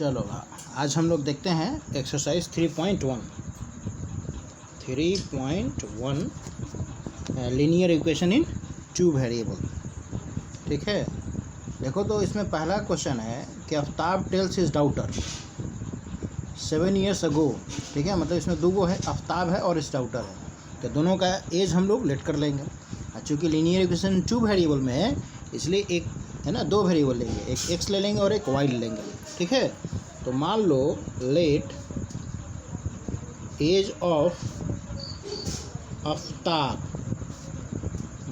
चलो आज हम लोग देखते हैं exercise 3.1 linear equation in two variable. ठीक है, देखो तो इसमें पहला क्वेश्चन है कि Aftab tales his daughter 7 years ago। ठीक है, मतलब इसमें दो है, आफ्ताब है और इस डाउटर है, तो दोनों का एज हम लोग लेट कर लेंगे। चूँकि लीनियर इक्वेशन टू वेरिएबल में है इसलिए एक है ना, दो वेरिएबल लेंगे, एक एक्स ले लेंगे और एक वाई ले लेंगे। ठीक है, तो मान लो let age of Aftab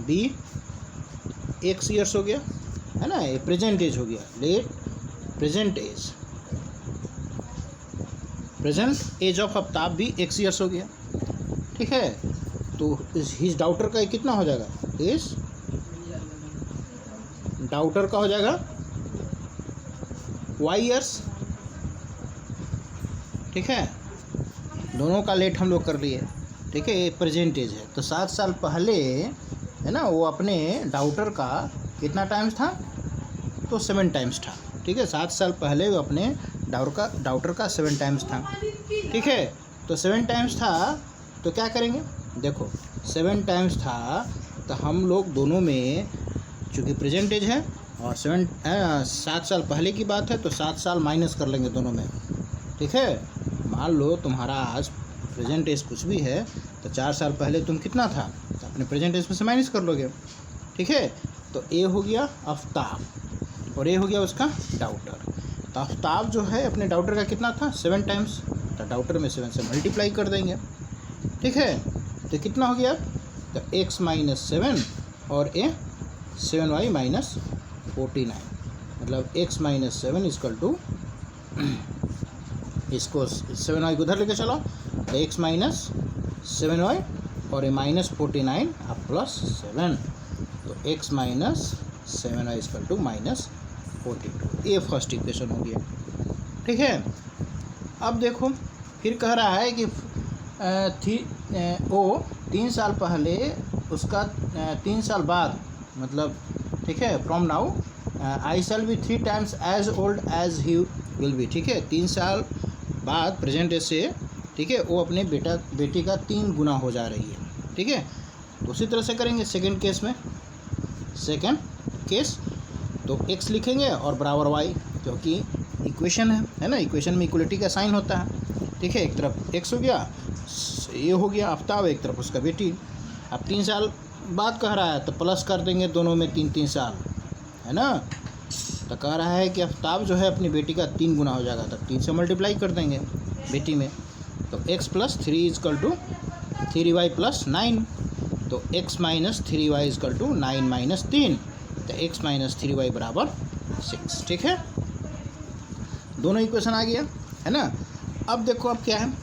be x years हो गया, है ना, ये प्रेजेंट एज हो गया। Let present age of Aftab be x years हो गया। ठीक है, तो हिज डाउटर का कितना हो जाएगा, इस डाउटर का हो जाएगा वाई ईयर्स। ठीक है, दोनों का लेट हम लोग कर लिए। ठीक है, ये प्रेजेंट एज है, तो 7 साल पहले है ना वो अपने डाउटर का कितना टाइम्स था, तो 7 टाइम्स था। ठीक है, 7 साल पहले वो अपने डाउटर का 7 टाइम्स था। ठीक है, तो 7 टाइम्स था तो क्या करेंगे, देखो 7 टाइम्स था तो हम लोग दोनों में चूँकि प्रेजेंट एज है और 7 साल पहले की बात है तो 7 साल माइनस कर लेंगे दोनों में। ठीक है, मान लो तुम्हारा आज प्रेजेंट एज कुछ भी है तो 4 साल पहले तुम कितना था, तो अपने प्रेजेंट एज में से माइनस कर लोगे। ठीक है, तो ए हो गया आफ्ताब और ए हो गया उसका डाउटर। तो आफ्ताब जो है अपने डाउटर का कितना था, 7 टाइम्स, तो डाउटर में 7 से मल्टीप्लाई कर देंगे। ठीक है, तो कितना हो गया, तो x माइनस 7 और ए 7y माइनस 49, मतलब x माइनस 7 इक्वल टू, इसको 7y को उधर लेके चलो, तो x माइनस 7y और ए माइनस 49 अब प्लस 7, तो x minus 7y equal to minus 42। ये फर्स्ट इक्वेशन हो गया। ठीक है, अब देखो फिर कह रहा है कि 3 साल पहले उसका 3 साल बाद, मतलब ठीक है, from now I shall be 3 times as old as he will be. ठीक है, 3 साल बाद प्रेजेंट एज से, ठीक है, वो अपने बेटी का 3 गुना हो जा रही है। ठीक है, तो उसी तरह से करेंगे सेकंड केस, तो x लिखेंगे और बराबर y, क्योंकि इक्वेशन है ना, इक्वेशन में इक्वलिटी का साइन होता है। ठीक है, एक तरफ x हो गया, ये हो गया आफ्ताब, एक तरफ उसका बेटी। अब 3 साल बाद कह रहा है तो प्लस कर देंगे दोनों में 3 साल, है ना। तो कह रहा है कि आफ्ताब जो है अपनी बेटी का 3 गुना हो जाएगा, तब 3 से मल्टीप्लाई कर देंगे बेटी में, तो x plus 3 equal to 3y plus 9, तो x minus 3y equal to 9 minus 3, तो x माइनस 3y बराबर 6। ठीक है, दोनों इक्वेशन आ गया, है ना। अब देखो अब क्या है,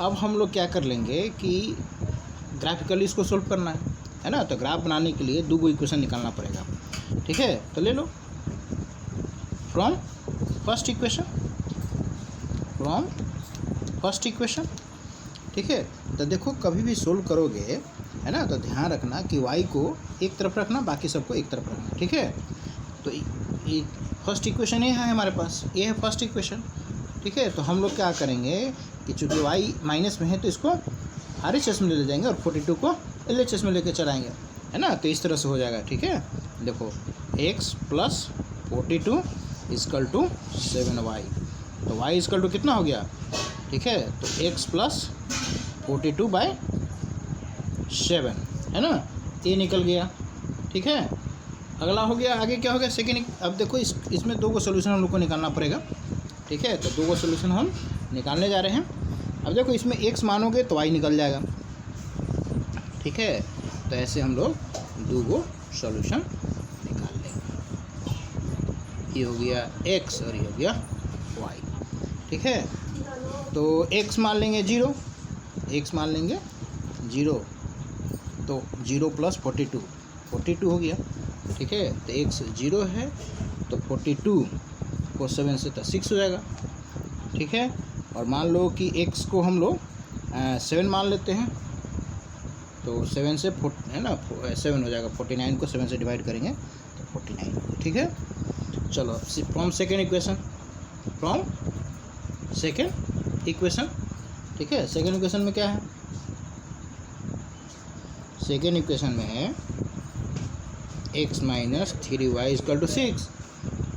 अब हम लोग क्या कर लेंगे कि ग्राफिकली इसको सोल्व करना है ना, तो ग्राफ बनाने के लिए 2 इक्वेशन निकालना पड़ेगा। ठीक है, तो ले लो फ्रॉम फर्स्ट इक्वेशन। ठीक है, तो देखो कभी भी सोल्व करोगे, है ना, तो ध्यान रखना कि y को एक तरफ रखना, बाकी सबको एक तरफ रखना। ठीक है, तो फर्स्ट इक्वेशन ये है हमारे पास, ये है फर्स्ट इक्वेशन। ठीक है, तो हम लोग क्या करेंगे कि चूँकि y माइनस में है तो इसको RHS में ले जाएंगे और 42 को LHS में लेके चलाएंगे, है ना, तो इस तरह से हो जाएगा। ठीक है, देखो x plus 42 equal to 7y, तो y इक्वल टू कितना हो गया, ठीक है, तो x प्लस 42 बाई 7, है ना, ये निकल गया। ठीक है, अगला हो गया, आगे क्या हो गया सेकेंड। अब देखो इसमें 2 सोल्यूशन हम लोग को निकालना पड़ेगा। ठीक है, तो 2 सोल्यूशन हम निकालने जा रहे हैं। अब देखो इसमें x मानोगे तो y निकल जाएगा। ठीक है, तो ऐसे हम लोग 2 सॉल्यूशन निकाल लेंगे, ये हो गया x और ये हो गया y। ठीक है, तो x मान लेंगे 0, तो 0 प्लस 42 हो गया। ठीक है, तो x 0 है तो 42 को 7 से तो 6 हो जाएगा। ठीक है, और मान लो कि x को हम लोग 7 मान लेते हैं, तो 7 से है ना 7 हो जाएगा, 49 को 7 से डिवाइड करेंगे तो 49। ठीक है, चलो from second equation, from second equation. ठीक है, सेकेंड इक्वेशन में क्या है, सेकेंड इक्वेशन में है x minus 3y is equal to 6,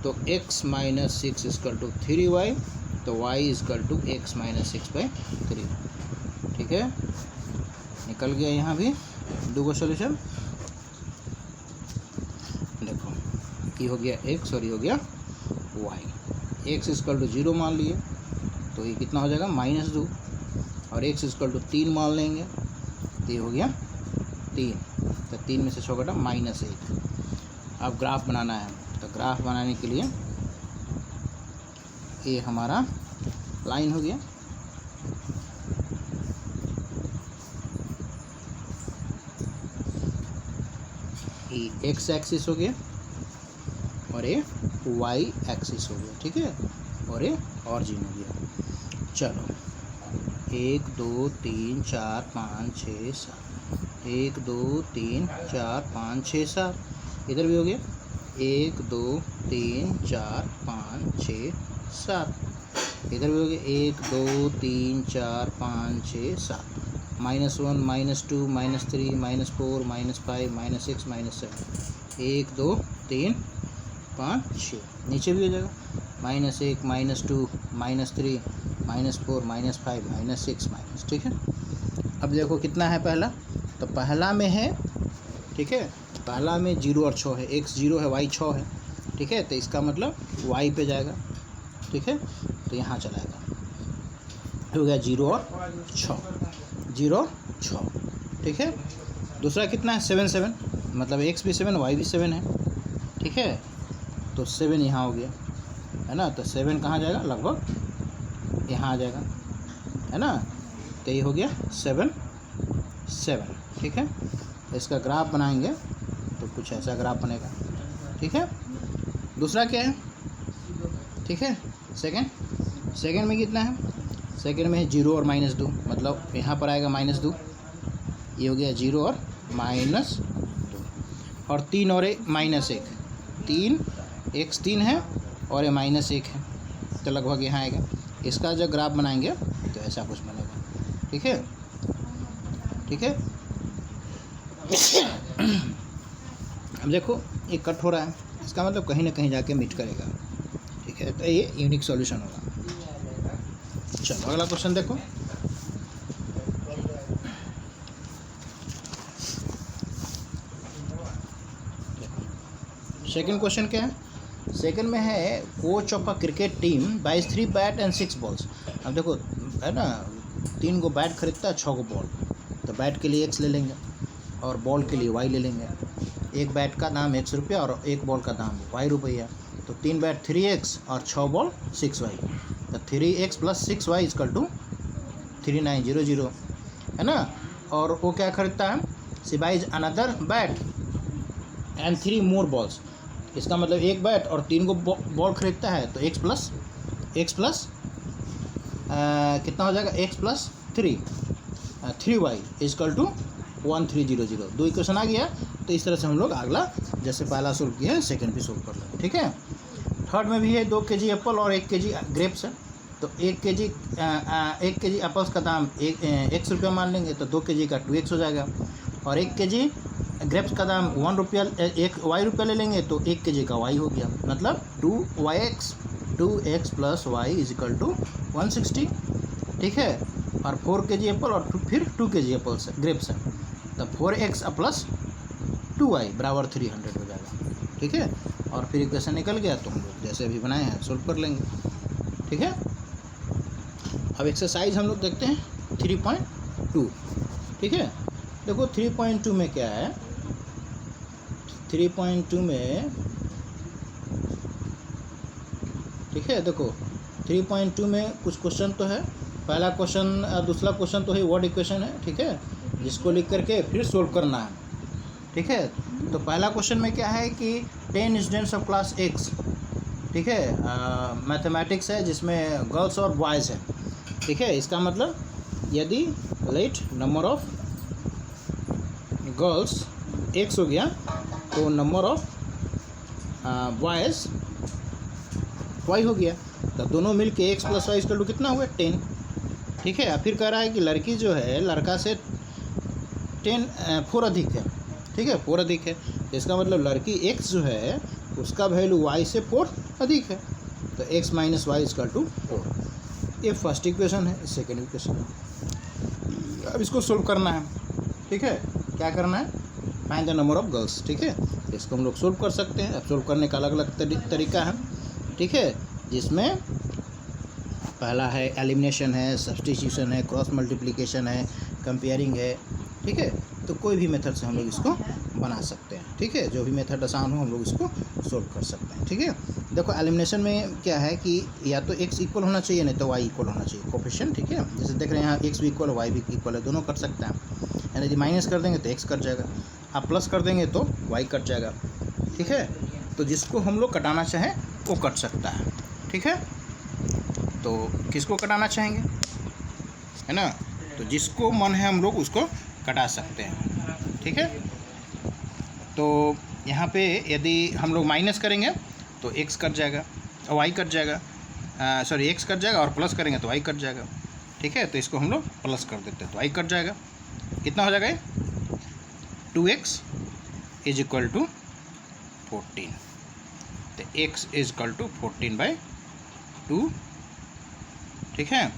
तो x minus 6 is equal to 3y, तो y equal to x minus 6/3। ठीक है, निकल गया यहाँ भी दो गो सोल्यूशन। देखो ये हो गया x और ये हो गया y। x इजकल टू 0 मान लिए तो ये कितना हो जाएगा -2, और x इजकल टू 3 मान लेंगे तो ये हो गया 3, तो 3 में से 6 घटा -1। अब ग्राफ बनाना है, तो ग्राफ बनाने के लिए ये हमारा लाइन हो गया, ये x एक्सिस हो गया और ये y एक्सिस हो गया। ठीक है, और ये ऑरिजिन हो गया। चलो 1 2 3 4 5 6 7, 1 2 3 4 5 6 7, इधर भी हो गया 1 2 3 4 5 6 7, इधर भी हो गया 1 2 3 4 5 6 7, -1 -2 -3 -4 -5 -6 -7, 1 2 3 5 6, नीचे भी हो जाएगा -1 -2 -3 -4 -5 -6 ठीक है। अब देखो कितना है पहला, तो पहला में है, ठीक है, पहला में 0 और 6 है, x 0 है y 6 है। ठीक है, तो इसका मतलब y पे जाएगा। ठीक है, तो यहाँ चलाएगा, हो गया 0 और 6, 0 और 6। ठीक है, दूसरा कितना है 7 7, मतलब x भी 7 y भी 7 है। ठीक है, तो 7 यहाँ हो गया, है ना, तो 7 कहाँ जाएगा, लगभग यहाँ आ जाएगा, है ना, तो ये हो गया 7 7। ठीक है, तो इसका ग्राफ बनाएंगे तो कुछ ऐसा ग्राफ बनेगा। ठीक है, दूसरा क्या है, ठीक है, सेकंड में कितना है, सेकंड में है 0 और -2, मतलब यहाँ पर आएगा -2, ये हो गया 0 और -2, और 3 और -1, 3 x 3 है और ये -1 है, तो लगभग यहाँ आएगा। इसका जब ग्राफ बनाएंगे तो ऐसा कुछ बनेगा। ठीक है, ठीक है। अब देखो ये कट हो रहा है, इसका मतलब कहीं ना कहीं जाके मीट करेगा। ठीक है, तो ये यूनिक सॉल्यूशन होगा। चलो अगला क्वेश्चन देखो, सेकंड क्वेश्चन क्या है, सेकंड में है coach of a cricket team buys 3 bat and 6 balls. अब देखो है ना, 3 को बैट खरीदता है, 6 को बॉल, तो बैट के लिए x ले लेंगे और बॉल के लिए y ले लेंगे। एक बैट का दाम x रुपया और एक बॉल का दाम y रुपया, तो 3 बैट 3x और 6 बॉल 6y, तो 3x + 6y = 3900, है ना। और वो क्या खरीदता है, C buys another bat and 3 more balls, इसका मतलब एक बैट और 3 को बॉल खरीदता है, तो x प्लस कितना हो जाएगा, x + 3y = 1300। 2 इक्वेशन आ गया। तो इस तरह से हम लोग अगला जैसे पहला सोल्व किया है सेकंड भी सोल्व कर लेंगे। ठीक है, थर्ड में भी है 2 kg एप्पल और 1 kg ग्रेप्स है, तो 1 kg एप्पल्स का दाम x रुपया मान लेंगे, तो 2 kg का 2x हो जाएगा, और 1 kg ग्रेप्स का दाम 1 रुपया, 1 y रुपया ले लेंगे, तो 1 kg का y हो गया, मतलब 2x + y = 160। ठीक है, और 4 kg एप्पल और फिर 2 kg एप्पल्स है, ग्रेप्स है, तो 4x + 2y = 300 हो जाएगा। ठीक है, और फिर इक्वेशन निकल गया, तो हम लोग जैसे अभी बनाए हैं सोल्व कर लेंगे। ठीक है, अब एक्सरसाइज हम लोग देखते हैं 3.2। ठीक है, देखो 3.2 में क्या है, 3.2 में, ठीक है, देखो 3.2 में कुछ क्वेश्चन तो है, पहला क्वेश्चन, दूसरा क्वेश्चन तो है वर्ड इक्वेशन है। ठीक है, जिसको लिख करके फिर सोल्व करना है। ठीक है, तो पहला क्वेश्चन में क्या है कि 10 स्टूडेंट्स ऑफ क्लास X, ठीक है, मैथमेटिक्स है जिसमें गर्ल्स और बॉयज़ है। ठीक है, इसका मतलब यदि let number of girls X हो गया, तो नंबर ऑफ बॉयज़ Y हो गया। तो दोनों मिल के x plus y equal to कितना हुआ 10। ठीक है, फिर कह रहा है कि लड़की जो है लड़का से 4 अधिक है। ठीक है, 4 अधिक है, तो इसका मतलब लड़की एक्स जो है उसका वैल्यू वाई से 4 अधिक है, तो x minus y equal to 4। ये फर्स्ट इक्वेशन है, सेकेंड इक्वेशन है। अब इसको सोल्व करना है। ठीक है, क्या करना है, find the number of girls. ठीक है, इसको हम लोग सोल्व कर सकते हैं। अब सोल्व करने का अलग अलग तरीका है। ठीक है, जिसमें पहला है एलिमिनेशन है, सब्स्टिट्यूशन है, क्रॉस मल्टीप्लिकेशन है, कंपेयरिंग है। ठीक है, तो कोई भी मेथड से हम लोग इसको बना सकते हैं। ठीक है, जो भी मेथड आसान हो हम लोग इसको सोल्व कर सकते हैं। ठीक है, देखो एलिमिनेशन में क्या है कि या तो x इक्वल होना चाहिए, नहीं तो y इक्वल होना चाहिए कोफिशिएंट। ठीक है, जैसे देख रहे हैं यहाँ x भी इक्वल है, y भी इक्वल है, दोनों कर सकते हैं। यानी यदि माइनस कर देंगे तो x कट जाएगा, आप प्लस कर देंगे तो y कट जाएगा। ठीक है, तो जिसको हम लोग कटाना चाहें वो कट सकता है। ठीक है, तो किसको कटाना चाहेंगे, है ना, तो जिसको मन है हम लोग उसको कटा सकते हैं। ठीक है, तो यहाँ पे यदि हम लोग माइनस करेंगे तो x कट जाएगा और y कट जाएगा, सॉरी x कट जाएगा, और प्लस करेंगे तो y कट जाएगा। ठीक है, तो इसको हम लोग प्लस कर देते हैं तो y कट जाएगा। कितना हो जाएगा, 2x इज इक्वल टू 14, तो x इज इक्वल टू 14/2। ठीक है,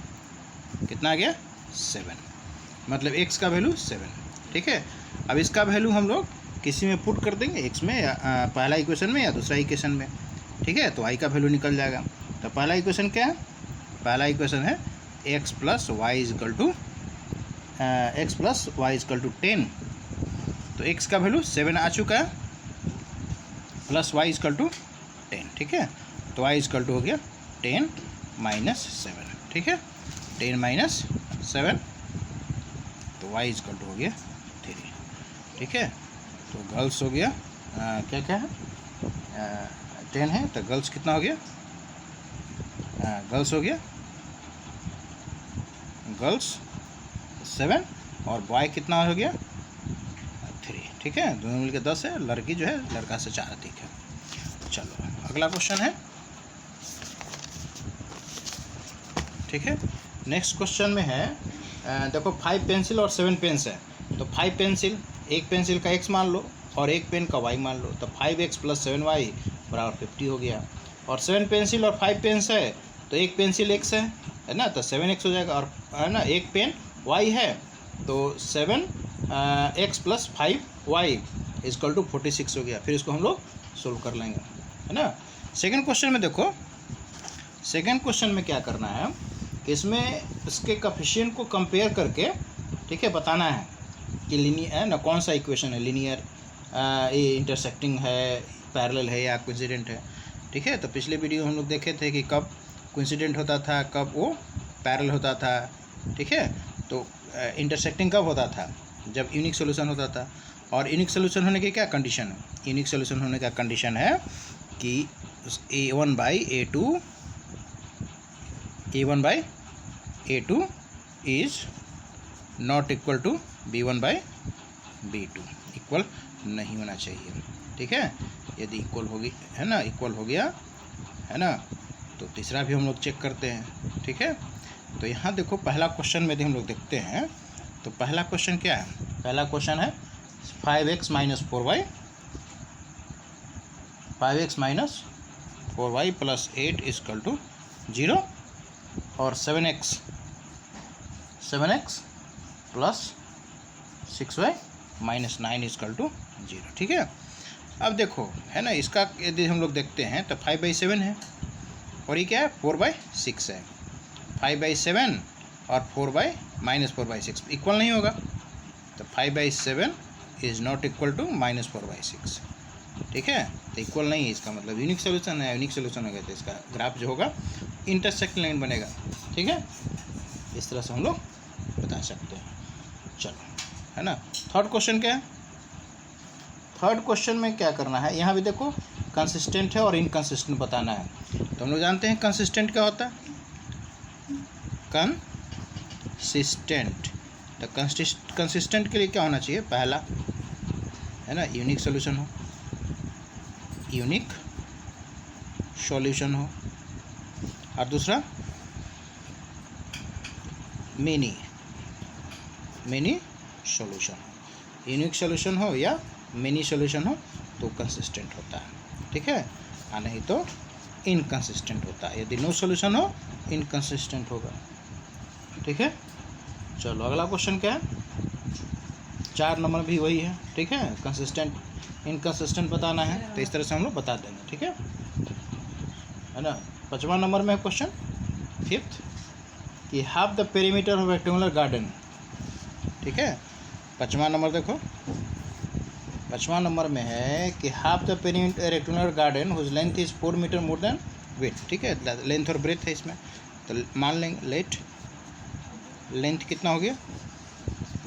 कितना आ गया 7, मतलब x का वैल्यू 7। ठीक है, अब इसका वैल्यू हम लोग किसी में पुट कर देंगे, x में या पहला इक्वेशन में या दूसरा इक्वेशन में। ठीक है, तो y का वैल्यू निकल जाएगा। तो पहला इक्वेशन क्या है, पहला इक्वेशन है x plus y is equal to 10। तो x का वैल्यू 7 आ चुका है, प्लस वाई इक्वल टू 10। ठीक है, तो y इक्वल टू हो गया 10 माइनस 7। ठीक है, 10 माइनस 7, तो y इक्वल टू हो गया 3। ठीक है, तो गर्ल्स हो गया क्या क्या है 10 है, तो गर्ल्स कितना हो गया, गर्ल्स हो गया गर्ल्स 7 और बॉय कितना हो गया 3। ठीक है, दोनों मिलकर 10 है, लड़की जो है लड़का से 4 अधिक है। चलो अगला क्वेश्चन है। ठीक है, नेक्स्ट क्वेश्चन में है देखो 5 पेंसिल और 7 पेन्स है। तो 5 पेंसिल, एक पेंसिल का x मान लो और एक पेन का y मान लो, तो 5x प्लस 7y बराबर 50 हो गया। और 7 पेंसिल और 5 पेन्स है, तो एक पेंसिल x है ना, तो 7x हो जाएगा, और है ना एक पेन y है, तो 7x plus 5y equal to 46 हो गया। फिर इसको हम लोग सोल्व कर लेंगे, है ना। सेकेंड क्वेश्चन में देखो, सेकेंड क्वेश्चन में क्या करना है, इसमें इसके कोफिशिएंट को कंपेयर करके, ठीक है, बताना है कि लीनियर है ना, कौन सा इक्वेशन है, लीनियर, ये इंटरसेक्टिंग है, पैरेलल है या कोइंसिडेंट है। ठीक है, तो पिछले वीडियो हम लोग देखे थे कि कब कोइंसिडेंट होता था, कब वो पैरेलल होता था। ठीक है, तो इंटरसेक्टिंग कब होता था, जब यूनिक सोल्यूशन होता था। और यूनिक सोल्यूशन होने की क्या कंडीशन है, यूनिक सोल्यूशन होने का कंडीशन है कि A1/A2 is not equal to B1/B2, equal नहीं होना चाहिए। ठीक है, यदि इक्वल होगी, है ना, इक्वल हो गया, है ना, तो तीसरा भी हम लोग चेक करते हैं। ठीक है, तो यहाँ देखो पहला क्वेश्चन में यदि हम लोग देखते हैं, तो पहला क्वेश्चन क्या है, पहला क्वेश्चन है 5x minus 4y plus 8 equal to 0, और 7x plus 6y minus 9 equal to 0। ठीक है, अब देखो, है ना, इसका यदि हम लोग देखते हैं तो 5/7 है, और ये क्या है 4/6 है। 5/7 और 4/6 इक्वल नहीं होगा, तो 5/7 इज़ नॉट इक्वल टू -4/6। ठीक है, तो इक्वल नहीं है, इसका मतलब यूनिक सोल्यूशन है। यूनिक सोल्यूशन हो गया तो इसका ग्राफ जो होगा इंटरसेक्टिंग लाइन बनेगा। ठीक है, इस तरह से हम लोग बता सकते हैं। चलो, है ना। थर्ड क्वेश्चन क्या है, थर्ड क्वेश्चन में क्या करना है, यहाँ भी देखो कंसिस्टेंट है और इनकंसिस्टेंट बताना है। तो हम लोग जानते हैं कंसिस्टेंट क्या होता है, कंसिस्टेंट। तो कंसिस्टेंट के लिए क्या होना चाहिए, पहला, है ना, यूनिक सॉल्यूशन हो, यूनिक सॉल्यूशन हो, और दूसरा मिनी सॉल्यूशन हो। यूनिक सॉल्यूशन हो या मिनी सॉल्यूशन हो तो कंसिस्टेंट होता है, ठीक है, और नहीं तो इनकंसिस्टेंट होता है। यदि नो सॉल्यूशन हो इनकंसिस्टेंट होगा, ठीक है। चलो अगला क्वेश्चन क्या है, 4 नंबर भी वही है, ठीक है, कंसिस्टेंट इनकंसिस्टेंट बताना है, तो इस तरह से हम लोग बता देंगे, ठीक है ना। 5वां नंबर में क्वेश्चन 5th कि half the perimeter of rectangular garden, ठीक है। 5वां नंबर देखो, 5वां नंबर में है कि half the perimeter rectangular garden whose length is 4 metre more than width, ठीक है, लेंथ और ब्रेथ है इसमें, तो मान लेंगे लेंथ कितना हो गया,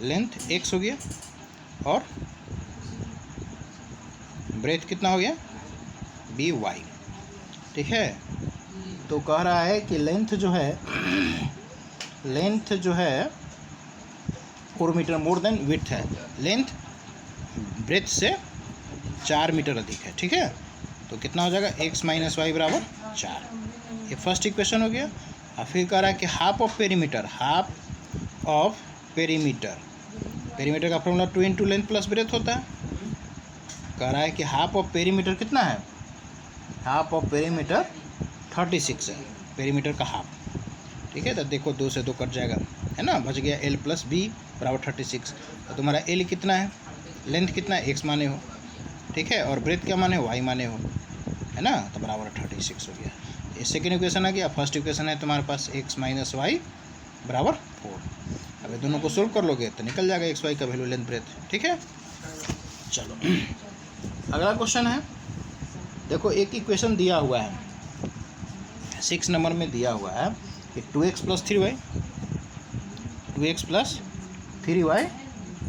लेंथ x हो गया और ब्रेथ कितना हो गया by, ठीक है। तो कह रहा है कि लेंथ जो है 4 मीटर मोर देन विड्थ है, लेंथ ब्रेथ से 4 मीटर अधिक है, ठीक है। तो कितना हो जाएगा x माइनस वाई बराबर 4, ये फर्स्ट इक्वेशन हो गया। और फिर कह रहा है कि हाफ ऑफ पेरीमीटर का formula 2 into length plus breadth होता है। कह रहा है कि हाफ ऑफ पेरीमीटर कितना है, हाफ ऑफ पेरीमीटर 36 है, पेरीमीटर का हाफ, ठीक है। तो देखो 2 से 2 कट जाएगा, है ना, बच गया l प्लस बी बराबर 36। तो तुम्हारा l कितना है, लेंथ कितना है, x माने हो, ठीक है, और ब्रेथ क्या माने हो, y माने हो, है ना, तो बराबर 36 हो गया। ये सेकेंड इक्वेशन आ गया। फर्स्ट इक्वेशन है तुम्हारे पास x माइनस वाई बराबर 4। अब ये दोनों को सोल्व कर लोगे तो निकल जाएगा एक्स वाई का वैल्यू, लेंथ ब्रेथ, ठीक है। चलो अगला क्वेश्चन है, देखो एक इक्वेशन दिया हुआ है 6 नंबर में दिया हुआ है कि 2x plus 3y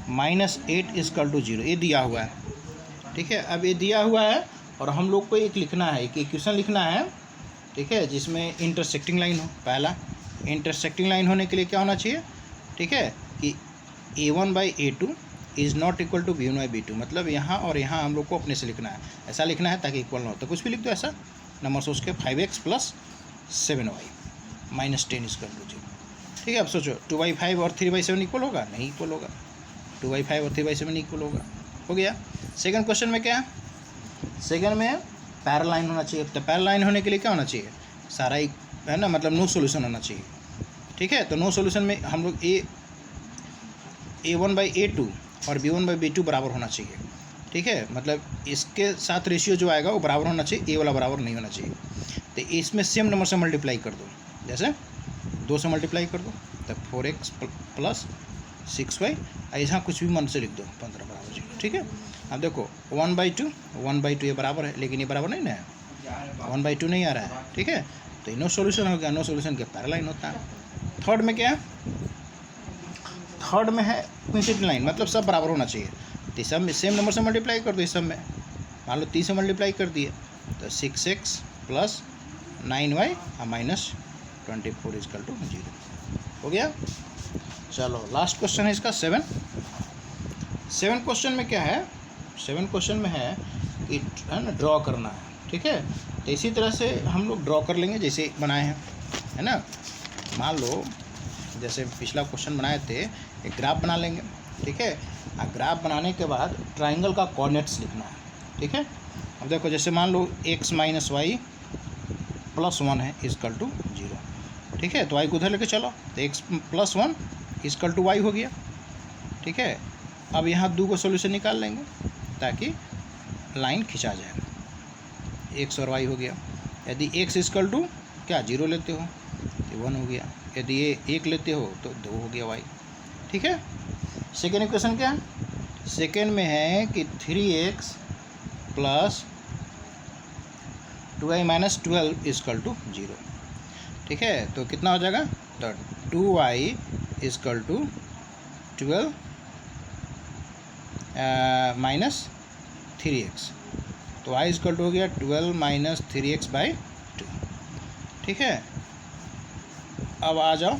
minus 8 is equal to 0, ये दिया हुआ है, ठीक है। अब ये दिया हुआ है और हम लोग को एक लिखना है, एक इक्वेशन लिखना है, ठीक है, जिसमें इंटरसेक्टिंग लाइन हो। पहला इंटरसेक्टिंग लाइन होने के लिए क्या होना चाहिए, ठीक है, कि a1/a2 is not equal to b1/b2, मतलब यहाँ और यहाँ हम लोग को अपने से लिखना है, ऐसा लिखना है ताकि इक्वल ना हो। तो कुछ भी लिख दो ऐसा, नंबर सोच के 5x plus 7y minus 10 is equal to 0, ठीक है। अब सोचो 2/5 और 3/7 इक्वल होगा, नहीं इक्वल होगा, 2/5 और 3/7 इक्वल होगा, हो गया। सेकंड क्वेश्चन में क्या है, सेकंड में पैरेलल लाइन होना चाहिए। तो पैरेलल लाइन होने के लिए क्या होना चाहिए, सारा एक है ना, मतलब नो सॉल्यूशन होना चाहिए, ठीक है। तो नो सॉल्यूशन में हम लोग a1/a2 और b1/b2 बराबर होना चाहिए, ठीक है, मतलब इसके साथ रेशियो जो आएगा वो बराबर होना चाहिए, ए वाला बराबर नहीं होना चाहिए। तो इसमें सेम नंबर से मल्टीप्लाई कर दो, जैसे 2 से मल्टीप्लाई कर दो तो 4x प्लस 6y, ऐसा कुछ भी मन से लिख दो, 15 बराबर 0, ठीक है। अब देखो 1/2 ये बराबर है, लेकिन ये बराबर नहीं ना है, 1/2 नहीं आ रहा है, ठीक है। तो नो सॉल्यूशन हो गया, नो सॉल्यूशन के पैरेलल लाइन होता है। थर्ड में क्या है, थर्ड में है कोइंसिडेंट लाइन, मतलब सब बराबर होना चाहिए। तो सब में सेम नंबर से मल्टीप्लाई कर दो, इस सब में मान लो 3 से मल्टीप्लाई कर दिए तो 6x plus 9y minus 24 is equal to 0 हो गया। चलो लास्ट क्वेश्चन है इसका 7 क्वेश्चन में क्या है, 7 क्वेश्चन में है कि है ना ड्रॉ करना है, ठीक है। तो इसी तरह से हम लोग ड्रॉ कर लेंगे जैसे बनाए हैं, है ना। मान लो जैसे पिछला क्वेश्चन बनाए थे, एक ग्राफ बना लेंगे, ठीक है। और ग्राफ बनाने के बाद ट्राइंगल का कोऑर्डिनेट्स लिखना है, ठीक है। अब देखो जैसे मान लो x माइनस वाई प्लस 1 है इजकल टू 0, ठीक है। तो y को उधर लेके चलो तो x plus 1 equal to y हो गया, ठीक है। अब यहाँ 2 को सोल्यूशन निकाल लेंगे ताकि लाइन खिंचा जाए, x और y हो गया। यदि x इजकल टू क्या 0 लेते हो तो 1 हो गया, यदि ये 1 लेते हो तो 2 हो गया y, ठीक है। सेकेंड इक्वेशन क्या है, सेकेंड में है कि 3x plus 2y minus 12 is equal to 0, ठीक है। तो कितना हो जाएगा, तो 2y is equal to 12 minus 3x, तो y इजकल टू हो गया 12 माइनस 3x/2, ठीक है। अब आ जाओ,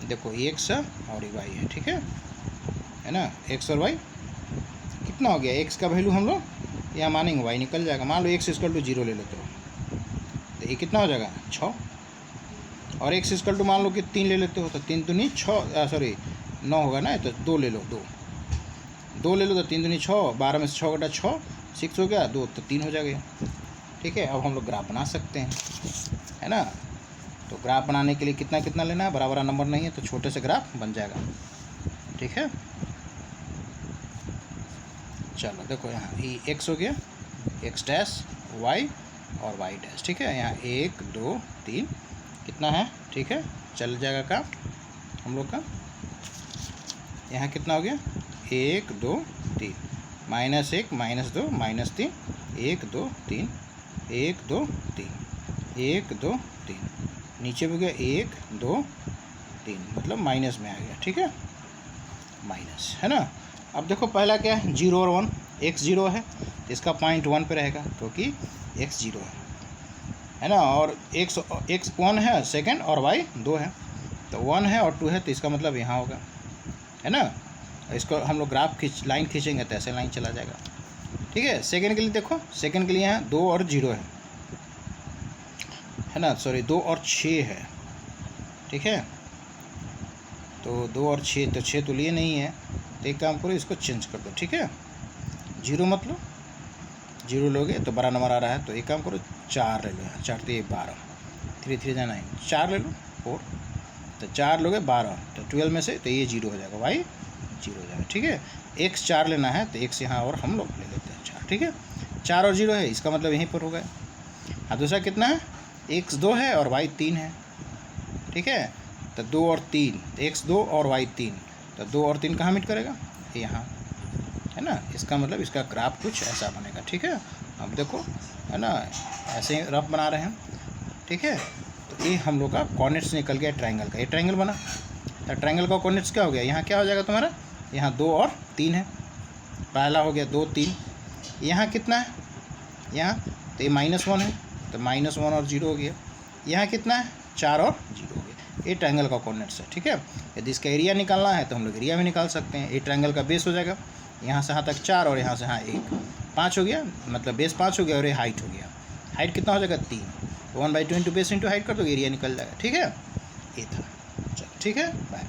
देखो x और y है, ठीक है ना, x और y कितना हो गया, x का वैल्यू हम लोग यहाँ मानेंगे, y निकल जाएगा। मान लो x इजकल टू 0 ले लेते हो, तो ये कितना हो जाएगा 6। और x इक्वल टू मान लो कि 3 ले लेते हो तो 3 दूनी 6, सॉरी 9 होगा ना, तो 2 ले लो, 2 ले लो तो 3 दूनी 6, 12 में से 6 घटा 6, 6 हो गया, 2 तो 3 हो जाएगा। ठीक है, अब हम लोग ग्राफ बना सकते हैं, है ना। तो ग्राफ बनाने के लिए कितना कितना लेना है, बड़ा बड़ा नंबर नहीं है तो छोटे से ग्राफ बन जाएगा। ठीक है, चलो देखो यहाँ ये x हो गया, x डैश y और y डैश। ठीक है, यहाँ 1 2 3 कितना है, ठीक है, चल जाएगा काम हम लोग का। यहाँ कितना हो गया 1 2 3, -1 -2 -3, 1 2 3, 1 2 3, 1 2 3, नीचे भी गया 1 2 3, मतलब माइनस में आ गया। ठीक है, माइनस, है ना। अब देखो पहला क्या है 0 और 1, x 0 है तो इसका पॉइंट 1 पे रहेगा क्योंकि x 0 है ना। और x 1 है सेकंड और y 2 है, तो 1 है और 2 है तो इसका मतलब यहाँ होगा, है ना। इसको हम लोग ग्राफ लाइन खींचेंगे तो ऐसे लाइन चला जाएगा। ठीक है, सेकंड के लिए देखो, सेकंड के लिए यहाँ 2 और 0 है ना, सॉरी 2 और 6 है। ठीक है, तो 2 और 6, तो 6 तो लिए नहीं है, तो एक काम करो इसको चेंज कर दो। ठीक है, 0 मतलब 0 लोगे तो बड़ा नंबर आ रहा है, तो एक काम करो 4 ले लो, 4 तो 12, 3 3 9, 4 ले लो 4, तो 4 लोगे 12, तो 12 में से तो ये 0 हो जाएगा, y 0 हो जाएगा। ठीक है, x 4 लेना है तो x यहाँ और हम लोग ले लेते हैं 4। ठीक है, 4 और 0 है, इसका मतलब यहीं पर हो गया। हाँ, दूसरा कितना है x 2 है और y 3 है। ठीक है, तो 2 और 3, x 2 और y 3, तो 2 और 3 कहाँ मीट करेगा, यहाँ, है ना। इसका मतलब इसका ग्राफ कुछ ऐसा बनेगा। ठीक है, अब देखो, है ना, ऐसे ही रफ बना रहे हैं। ठीक है, तो ये हम लोग का कॉर्डिनेट्स निकल गया ट्रायंगल का, ये ट्रायंगल बना। तो ट्रायंगल का कॉर्डिनेट्स क्या हो गया, यहाँ क्या हो जाएगा तुम्हारा, यहाँ 2 और 3 है, पहला हो गया 2 3, यहाँ कितना है, यहाँ तो ये -1 है, तो -1 और 0 हो गया। यहाँ कितना है 4 और 0 हो गया। ये ट्रायंगल का कॉर्डिनेट्स है। ठीक है, यदि इसका एरिया निकालना है तो हम लोग एरिया भी निकाल सकते हैं। ये ट्रायंगल का बेस हो जाएगा, यहाँ से यहाँ तक 4 और यहाँ से यहाँ 1, 5 हो गया, मतलब बेस 5 हो गया और ये हाइट हो गया। हाइट कितना हो जाएगा 3, तो 1/2 इंटू बेस इंटू हाइट कर दो, एरिया निकल जाएगा। ठीक है, ये था। चलो ठीक है, बाय।